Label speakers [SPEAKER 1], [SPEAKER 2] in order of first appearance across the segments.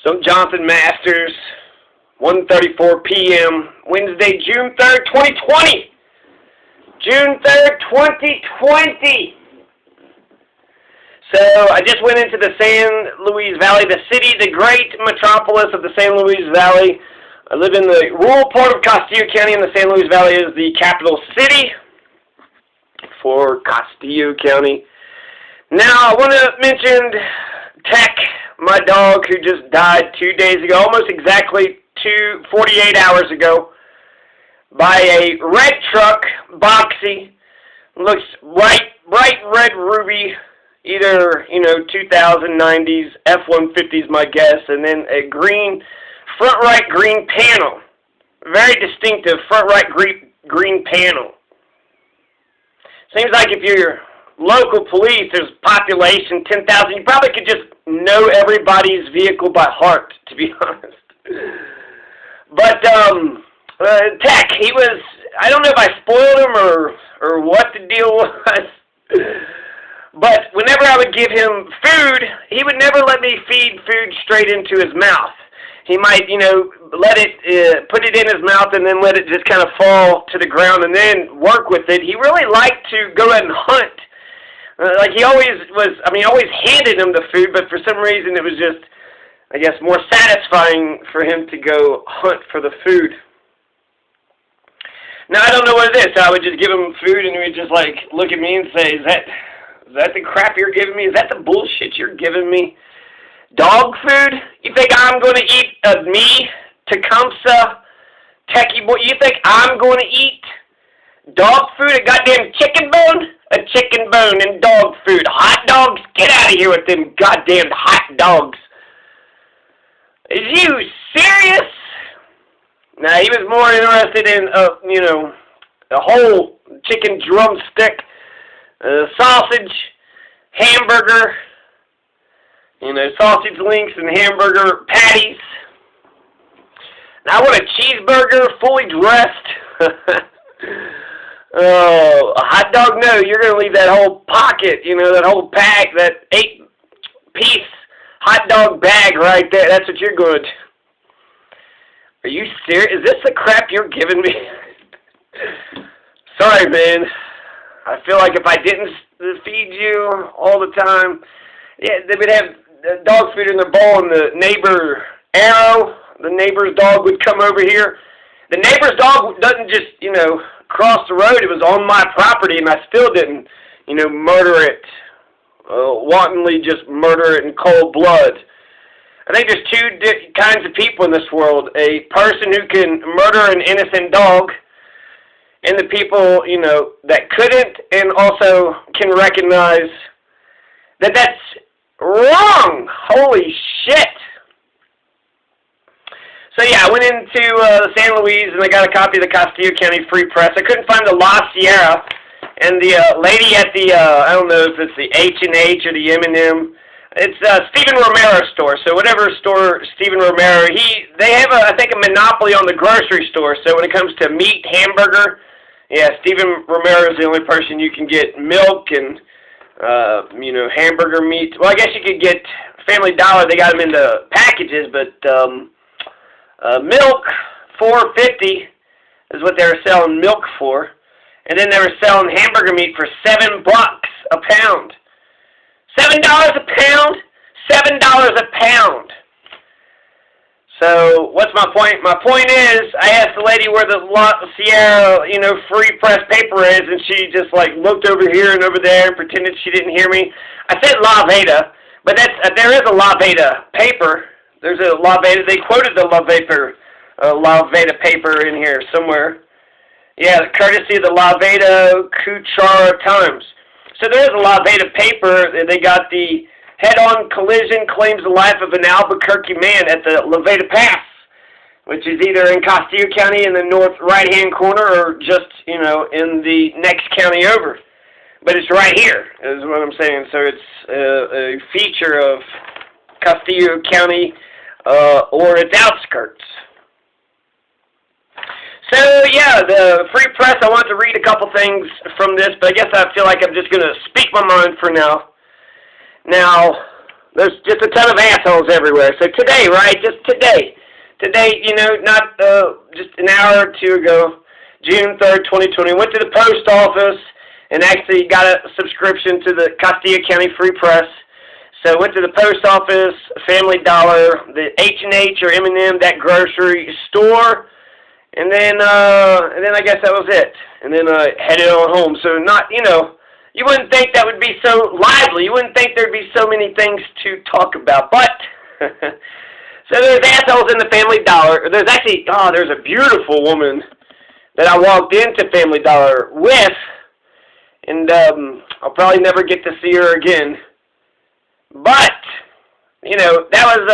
[SPEAKER 1] So Jonathan Masters, 1:34 p.m., Wednesday, June 3rd, 2020. June 3rd, 2020. So I just went into the San Luis Valley, the city, the great metropolis of the San Luis Valley. I live in the rural part of Castillo County, and the San Luis Valley is the capital city for Castillo County. Now, I want to mention Tech, my dog, who just died 2 days ago, almost exactly 48 hours ago, by a red truck, Boxy. Looks bright red ruby, either, 2090s, F-150s, my guess, and then a front right green panel. Very distinctive front right green panel. Seems like if you're local police, there's population 10,000, you probably could just know everybody's vehicle by heart, to be honest. But Tech, he was, I don't know if I spoiled him or what the deal was, but whenever I would give him food, he would never let me feed food straight into his mouth. He might, let it, put it in his mouth and then let it just kind of fall to the ground and then work with it. He really liked to go out and hunt. Like he always was, always handed him the food, but for some reason it was just, I guess, more satisfying for him to go hunt for the food. Now, I don't know what it is, so I would just give him food and he would just, look at me and say, is that the crap you're giving me? Is that the bullshit you're giving me? Dog food? You think I'm going to eat me, Tecumseh, Techie boy? You think I'm going to eat dog food? A goddamn chicken bone? A chicken bone and dog food. Hot dogs? Get out of here with them goddamn hot dogs. Is you serious? Now, he was more interested in, a whole chicken drumstick, sausage, hamburger, sausage links and hamburger patties. Now, I want a cheeseburger, fully dressed. Oh, a hot dog? No, you're going to leave that whole pocket, that whole pack, that 8-piece hot dog bag right there. That's what you're going to do. Are you serious? Is this the crap you're giving me? Sorry, man. I feel like if I didn't feed you all the time, yeah, they would have dog food in their bowl, and the neighbor Arrow, the neighbor's dog, would come over here. The neighbor's dog doesn't just, cross the road. It was on my property, and I still didn't, murder it, wantonly just murder it in cold blood. I think there's two kinds of people in this world. A person who can murder an innocent dog, and the people, that couldn't and also can recognize that that's wrong. Holy shit. So yeah, I went into San Luis and I got a copy of the Castillo County Free Press. I couldn't find the La Sierra, and the lady at the, I don't know if it's the H&H or the M&M, it's Stephen Romero's store. So whatever store Stephen Romero, they have, I think, a monopoly on the grocery store. So when it comes to meat, hamburger, yeah, Stephen Romero is the only person you can get milk and, hamburger meat. Well, I guess you could get Family Dollar. They got them in the packages, but milk, $4.50 is what they were selling milk for. And then they were selling hamburger meat for $7 a pound. $7 a pound? $7 a pound. So, what's my point? My point is, I asked the lady where the La Sierra, Free Press paper is, and she just, looked over here and over there and pretended she didn't hear me. I said La Veda, but there is a La Veda paper. There's a La Veda. They quoted the La Veda paper in here somewhere. Yeah, courtesy of the La Veda Cuchara Times. So there is a La Veda paper. They got the head-on collision claims the life of an Albuquerque man at the La Veda Pass, which is either in Castillo County in the north right-hand corner or just, in the next county over. But it's right here, is what I'm saying. So it's a feature of Castillo County or its outskirts. So, yeah, the Free Press, I want to read a couple things from this, but I guess I feel like I'm just going to speak my mind for now. Now, There's just a ton of assholes everywhere. So today, right, just today, you know, not just an hour or two ago, June 3rd, 2020, went to the post office and actually got a subscription to the Castilla County Free Press. So went to the post office, Family Dollar, the H&H or M&M, that grocery store, and then I guess that was it. And then headed on home. So not, you know, you wouldn't think that would be so lively. You wouldn't think there'd be so many things to talk about. But so there's assholes in the Family Dollar. There's actually, there's a beautiful woman that I walked into Family Dollar with, and I'll probably never get to see her again. But, you know, that was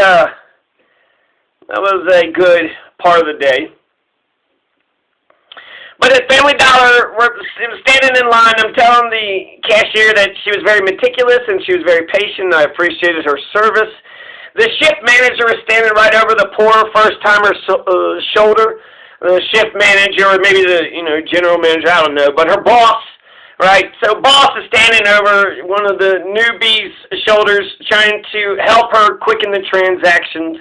[SPEAKER 1] a good part of the day. But at Family Dollar, we're standing in line. I'm telling the cashier that she was very meticulous and she was very patient. I appreciated her service. The shift manager was standing right over the poor first-timer's shoulder. The shift manager, or maybe the general manager, I don't know. But her boss, right? So boss is standing over one of the newbies' shoulders, trying to help her quicken the transactions.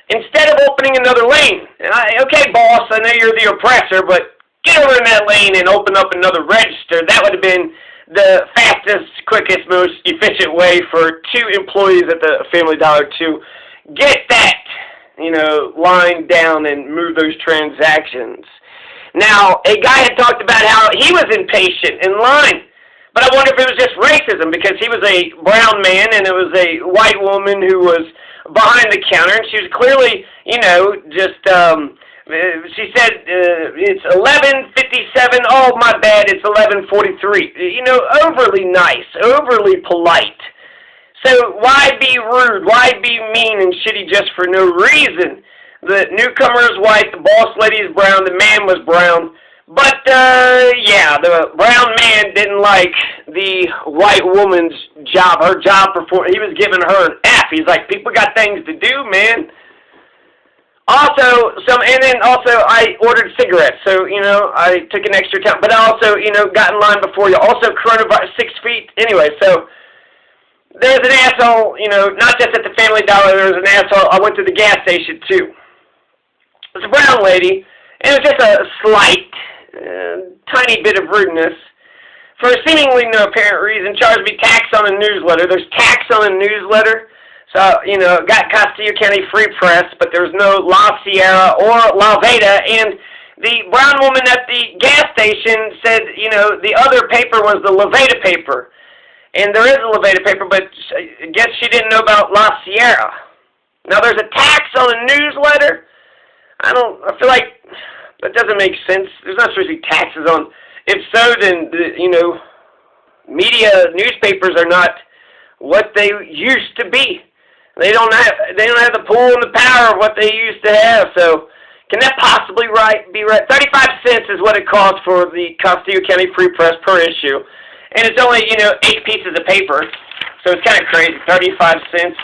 [SPEAKER 1] Instead of opening another lane, okay, boss, I know you're the oppressor, but get over in that lane and open up another register. That would have been the fastest, quickest, most efficient way for two employees at the Family Dollar to get that, line down and move those transactions. Now, a guy had talked about how he was impatient in line, but I wonder if it was just racism, because he was a brown man and it was a white woman who was behind the counter, and she was clearly, she said, it's 11:57, oh, my bad, it's 11:43. Overly nice, overly polite. So why be rude? Why be mean and shitty just for no reason? The newcomer is white, the boss lady is brown, the man was brown. But, yeah, the brown man didn't like the white woman's job, her job performance. He was giving her an F. He's like, people got things to do, man. Also, I ordered cigarettes, so, I took an extra time. But I also, got in line before you. Also, coronavirus, 6 feet. Anyway, so there's an asshole, not just at the Family Dollar, there's an asshole. I went to the gas station, too. It was a brown lady, and it was just a slight, tiny bit of rudeness. For seemingly no apparent reason, charged me tax on a newsletter. There's tax on a newsletter. So, got Castilla County Free Press, but there's no La Sierra or La Veda, and the brown woman at the gas station said, the other paper was the La Veda paper. And there is a La Veda paper, but I guess she didn't know about La Sierra. Now, there's a tax on a newsletter. I feel like that doesn't make sense. There's not supposed to be taxes on. If so, then, media, newspapers are not what they used to be. They don't have the pull and the power of what they used to have. So, can that possibly be right? 35 cents is what it costs for the Castilla County Free Press per issue, and it's only 8 pieces of paper. So it's kind of crazy. 35 cents.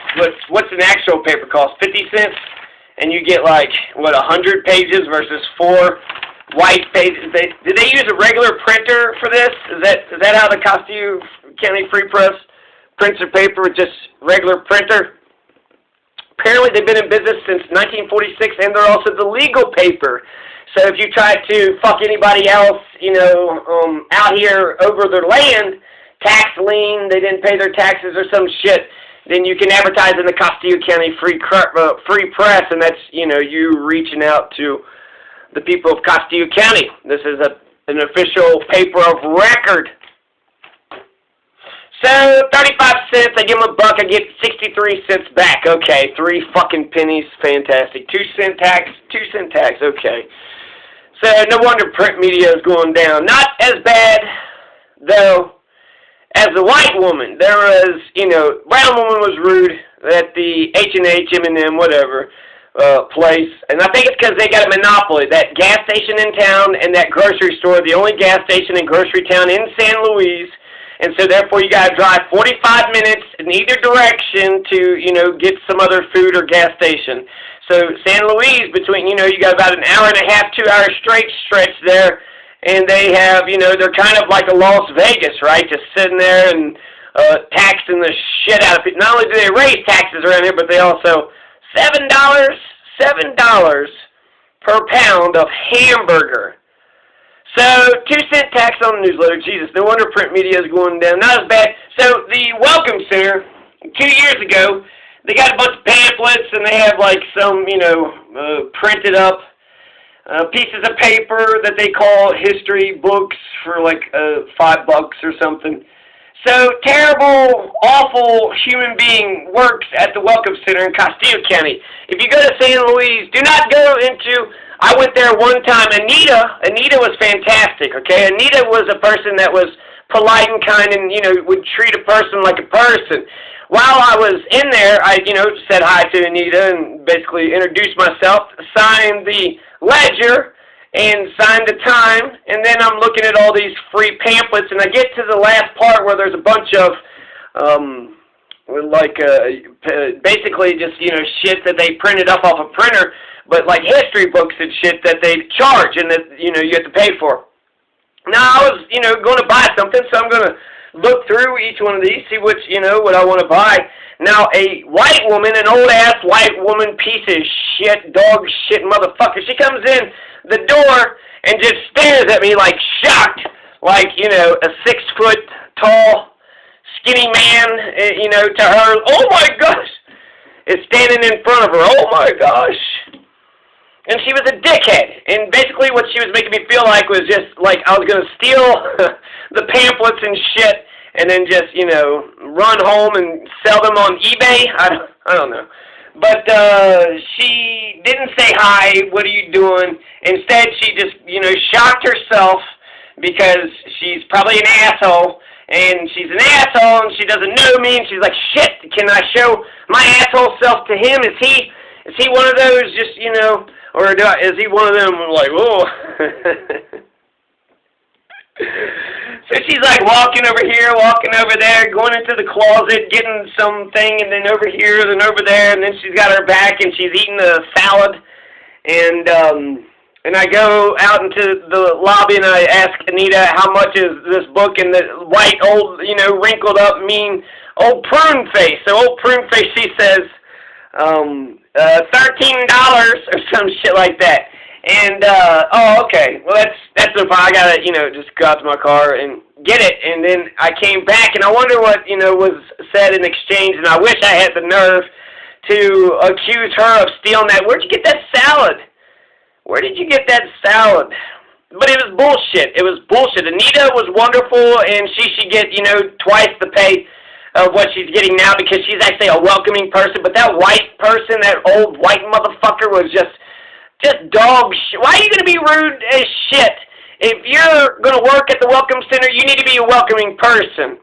[SPEAKER 1] What's an actual paper cost? 50 cents, and you get 100 pages versus 4 white pages. Did they use a regular printer for this? Is that how the Castilla County Free Press prints their paper with just regular printer? Apparently, they've been in business since 1946, and they're also the legal paper. So if you try to fuck anybody else, out here over their land, tax lien, they didn't pay their taxes or some shit, then you can advertise in the Castilla County Free Press, and that's, you reaching out to the people of Castilla County. This is an official paper of record. So, 35 cents, I give them $1, I get 63 cents back. Okay, 3 fucking pennies, fantastic. 2 cent tax, 2 cent tax, okay. So, no wonder print media is going down. Not as bad, though, as the white woman. There was, brown woman was rude at the H&H, M&M, whatever, place. And I think it's because they got a monopoly. That gas station in town and that grocery store, the only gas station in grocery town in San Luis. And so, therefore, you got to drive 45 minutes in either direction to, get some other food or gas station. So, San Luis, between, you got about an hour and a half, 2 hour straight stretch there. And they have, they're kind of like a Las Vegas, right? Just sitting there and taxing the shit out of people. Not only do they raise taxes around here, but they also $7 per pound of hamburger. So, 2-cent tax on the newsletter. Jesus, no wonder print media is going down. Not as bad. So, the Welcome Center, 2 years ago, they got a bunch of pamphlets, and they have, like, some, printed up pieces of paper that they call history books for, like, $5 or something. So, terrible, awful human being works at the Welcome Center in Castillo County. If you go to San Luis, do not go into... I went there one time. Anita was fantastic, okay? Anita was a person that was polite and kind and, would treat a person like a person. While I was in there, I, said hi to Anita and basically introduced myself, signed the ledger, and signed the time, and then I'm looking at all these free pamphlets, and I get to the last part where there's a bunch of, basically just, shit that they printed up off a printer, but like history books and shit that they charge and that, you have to pay for. Now, I was, going to buy something, so I'm going to look through each one of these, see which, what I want to buy. Now, a white woman, an old-ass white woman, piece of shit, dog shit motherfucker, she comes in the door and just stares at me like shocked, like, a 6-foot-tall, skinny man, to her, oh my gosh, is standing in front of her, oh my gosh. And she was a dickhead, and basically what she was making me feel like was just like I was going to steal the pamphlets and shit, and then just, run home and sell them on eBay. I don't know. But she didn't say hi, what are you doing? Instead, she just, shocked herself because she's probably an asshole, and she's an asshole, and she doesn't know me, and she's like, shit, can I show my asshole self to him? Is he one of those just, or is he one of them like, oh? So she's like walking over here, walking over there, going into the closet, getting something, and then over here, then over there, and then she's got her back, and she's eating a salad, and I go out into the lobby, and I ask Anita, how much is this book? And the white, old, wrinkled up, mean, old prune face. So old prune face, she says, $13 or some shit like that. And, oh, okay. Well, that's no problem. I gotta, just go out to my car and get it. And then I came back, and I wonder what, was said in exchange, and I wish I had the nerve to accuse her of stealing that. Where'd you get that salad? Where did you get that salad? But it was bullshit. It was bullshit. Anita was wonderful, and she should get, twice the pay of what she's getting now because she's actually a welcoming person. But that white person, that old white motherfucker, was just dog shit. Why are you going to be rude as shit? If you're going to work at the Welcome Center, you need to be a welcoming person.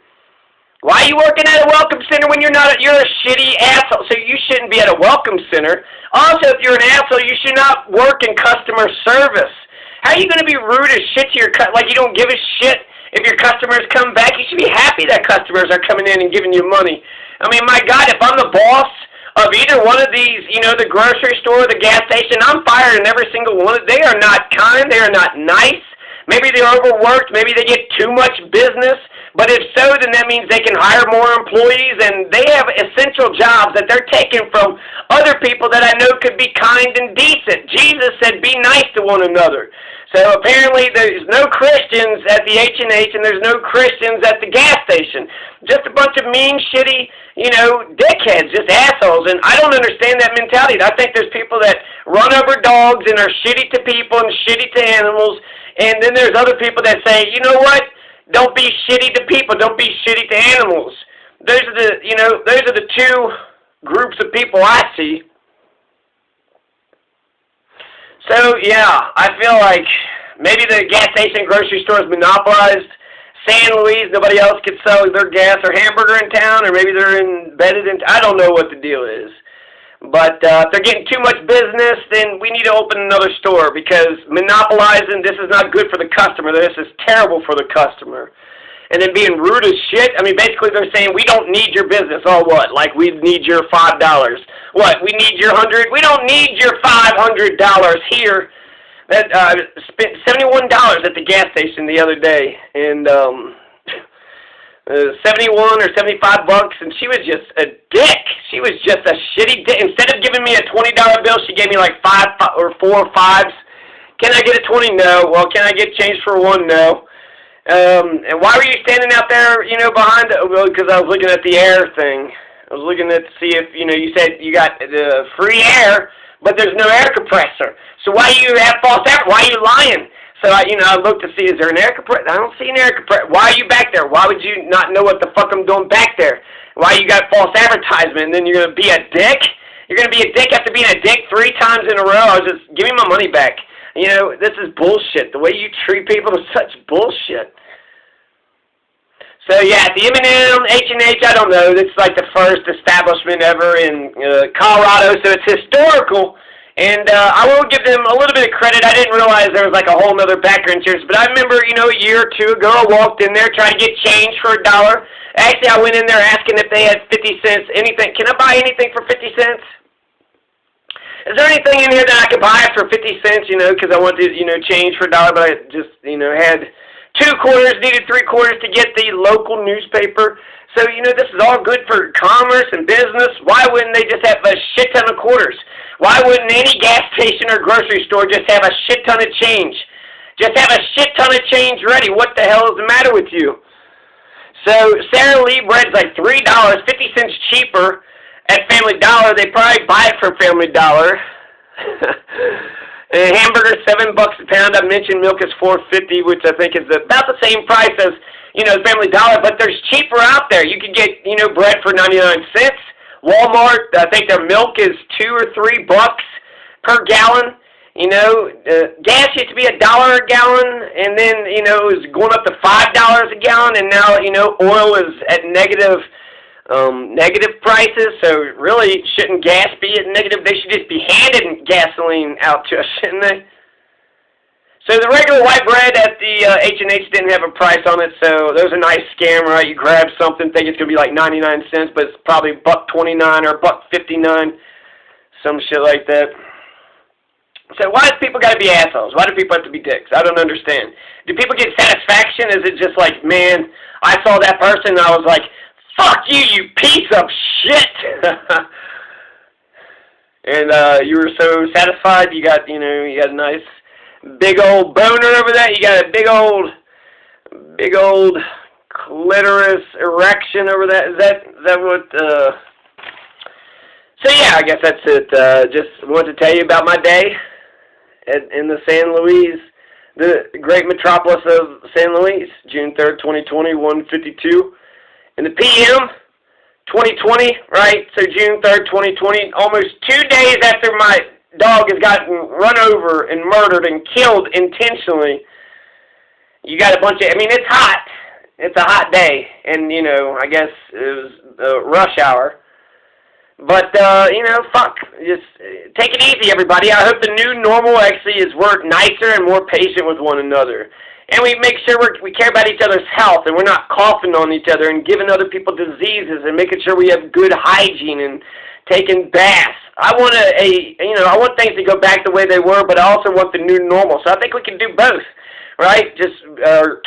[SPEAKER 1] Why are you working at a Welcome Center when you're a shitty asshole? So you shouldn't be at a Welcome Center. Also, if you're an asshole, you should not work in customer service. How are you going to be rude as shit to your like you don't give a shit if your customers come back? You should be happy that customers are coming in and giving you money. I mean, my God, if I'm the boss of either one of these, the grocery store, the gas station, I'm firing every single one. They are not kind. They are not nice. Maybe they're overworked. Maybe they get too much business. But if so, then that means they can hire more employees, and they have essential jobs that they're taking from other people that I know could be kind and decent. Jesus said, be nice to one another. So apparently there's no Christians at the H&H, and there's no Christians at the gas station. Just a bunch of mean, shitty, dickheads, just assholes. And I don't understand that mentality. I think there's people that run over dogs and are shitty to people and shitty to animals. And then there's other people that say, you know what? Don't be shitty to people. Don't be shitty to animals. Those are the two groups of people I see. So, yeah, I feel like maybe the gas station grocery store is monopolized. San Luis, nobody else could sell their gas or hamburger in town, or maybe they're embedded in... I don't know what the deal is. But if they're getting too much business, then we need to open another store, because monopolizing, this is not good for the customer. This is terrible for the customer. And then being rude as shit, I mean, basically they're saying, we don't need your business. Oh, what? Like, we need your $5. What? We need your $100? We don't need your $500 here. That spent $71 at the gas station the other day, and 71 or 75 bucks, and she was just a dick. She was just a shitty dick. Instead of giving me a $20 bill, she gave me like five or 4 or 5s. Can I get a 20? No. Well, can I get change for 1? No. And why were you standing out there, behind the, well, because I was looking at the air thing. I was looking to see if, you said you got the free air, but there's no air compressor. So why you have false air? Why are you lying? So, I looked to see, is there an air compressor? I don't see an air compressor. Why are you back there? Why would you not know what the fuck I'm doing back there? Why you got false advertisement and then you're going to be a dick? You're going to be a dick after being a dick 3 times in a row? Give me my money back. This is bullshit. The way you treat people is such bullshit. So, yeah, the M&M, H&H, I don't know. It's like the first establishment ever in Colorado, so it's historical. And I will give them a little bit of credit. I didn't realize there was like a whole other background service. But I remember, a year or 2 ago, I walked in there trying to get change for $1. Actually, I went in there asking if they had 50 cents, anything. Can I buy anything for 50 cents? Is there anything in here that I could buy for 50 cents, because I wanted, change for $1, but I just, had 2 quarters, needed 3 quarters to get the local newspaper. So, this is all good for commerce and business. Why wouldn't they just have a shit ton of quarters? Why wouldn't any gas station or grocery store just have a shit ton of change? Just have a shit ton of change ready. What the hell is the matter with you? So, Sara Lee bread's like $3, 50 cents cheaper at Family Dollar. They probably buy it from Family Dollar. And hamburger, $7 a pound. I mentioned milk is $4.50, which I think is about the same price as, Family Dollar, but there's cheaper out there. You can get, bread for 99 cents. Walmart, I think their milk is $2 or $3 per gallon. Gas used to be $1 a gallon, and then, it was going up to $5 a gallon, and now, oil is at negative prices, so really, shouldn't gas be at negative? They should just be handing gasoline out to us, shouldn't they? So the regular white bread at the H&H didn't have a price on it, so there's a nice scam, right? You grab something, think it's going to be like 99 cents, but it's probably $1.29 or $1.59, some shit like that. So why do people got to be assholes? Why do people have to be dicks? I don't understand. Do people get satisfaction? Is it just like, man, I saw that person and I was like, fuck you, you piece of shit. And you were so satisfied, you got, you got a nice big old boner over that. You got a big old clitoris erection over that. Is that what, so yeah, I guess that's it. Just wanted to tell you about my day in the San Luis, the great metropolis of San Luis, June 3rd, 2020, 1:52 in the PM, 2020, right? So June 3rd, 2020, almost 2 days after my dog has gotten run over and murdered and killed intentionally. You got a bunch of, it's hot. It's a hot day, and, I guess it was rush hour. But, fuck, just take it easy, everybody. I hope the new normal actually is we're nicer and more patient with one another. And we make sure we care about each other's health, and we're not coughing on each other and giving other people diseases, and making sure we have good hygiene and taking baths. I want I want things to go back the way they were, but I also want the new normal. So I think we can do both, right? Just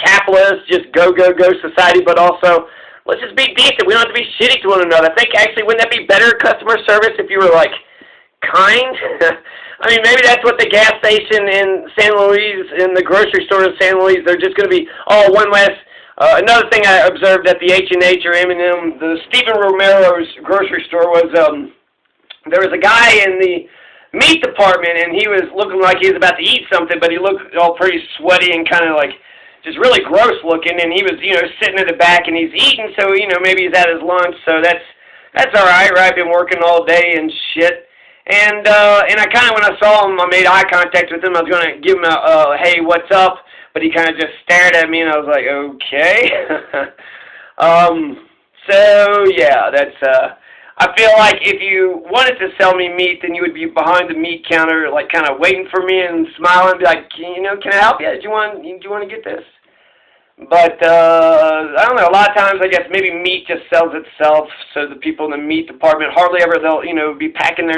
[SPEAKER 1] capitalist, just go society, but also let's just be decent. We don't have to be shitty to one another. I think actually, wouldn't that be better customer service if you were like kind? Maybe that's what the gas station in San Luis, in the grocery store in San Luis, they're just going to be, one last, another thing I observed at the H&H or M&M, the Stephen Romero's grocery store was, there was a guy in the meat department, and he was looking like he was about to eat something, but he looked all pretty sweaty and kind of like, just really gross looking, and he was, sitting in the back, and he's eating, so, maybe he's at his lunch, so that's all right, right? I've been working all day and shit. And I kind of, when I saw him, I made eye contact with him. I was going to give him a, hey, what's up? But he kind of just stared at me, and I was like, okay. So, yeah, that's, I feel like if you wanted to sell me meat, then you would be behind the meat counter, like, kind of waiting for me and smiling, be like, can I help you? Do you want to get this? But, I don't know, a lot of times, I guess, maybe meat just sells itself, so the people in the meat department hardly ever, they'll, be packing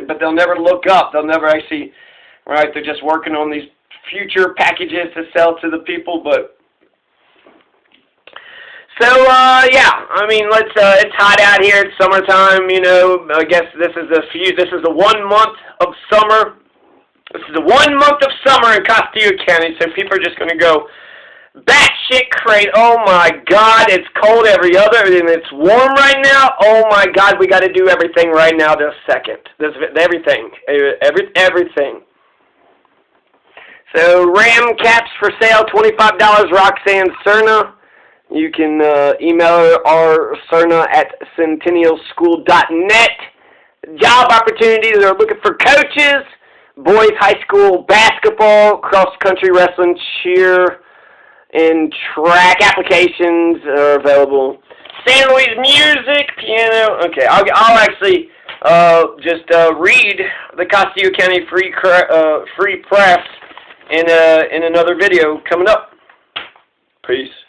[SPEAKER 1] but they'll never look up. They'll never actually, right, they're just working on these future packages to sell to the people, but. So, yeah, I mean, it's hot out here, it's summertime, you know, I guess this is the 1 month of summer. This is the 1 month of summer in Castillo County, so people are just going to go batshit crazy. Oh my God, it's cold every other, and it's warm right now. Oh my God, we got to do everything right now this second. Everything. So, Ram caps for sale, $25, Roxanne Cerna. You can email our Cerna at centennialschool.net. Job opportunities, they're looking for coaches, boys high school basketball, cross-country wrestling, cheer, and track applications are available. San Luis music, piano. Okay, I'll actually just read the Castillo County Free Press in another video coming up. Peace.